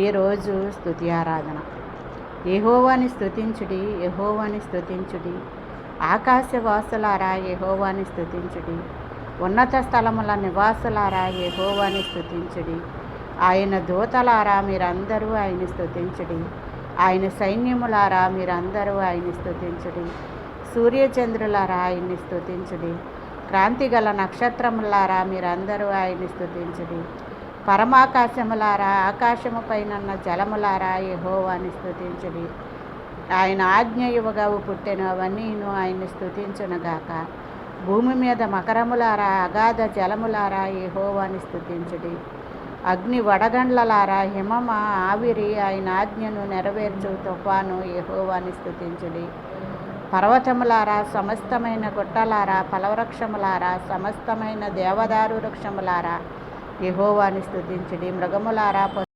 ఈరోజు స్తుతి ఆరాధన. యెహోవాని స్తుతించుడి, యెహోవాని స్తుతించుడి. ఆకాశవాసులారా యెహోవాని స్తుతించుడి. ఉన్నత స్థలముల నివాసులారా యెహోవాని స్తుతించుడి. ఆయన దూతలారా మీరందరూ ఆయన్ని స్తుతించుడి. ఆయన సైన్యములారా మీరందరూ ఆయన్ని స్తుతించుడి. సూర్యచంద్రులారా ఆయన్ని స్తుతించుడి. క్రాంతిగల నక్షత్రములారా మీరందరూ ఆయన్ని స్తుతించుడి. పరమాకాశములారా, ఆకాశము పైనున్న జలములారా యెహోవాని స్తుతించుడి. ఆయన ఆజ్ఞ ఇవ్వగా పుట్టెను, అవన్నీను ఆయన్ని స్తుతించునుగాక. భూమి మీద మకరములారా, అగాధ జలములారా యెహోవాని స్తుతించుడి. అగ్ని వడగండ్లలారా, హిమమ ఆవిరి ఆయన ఆజ్ఞను నెరవేర్చు తుఫాను యెహోవాని స్తుతించుడి. పర్వతములారా, సమస్తమైన గుట్టలారా, ఫలవృక్షములారా, సమస్తమైన దేవదారు వృక్షములారా యెహోవాని స్తుతించుడి. మృగములారా,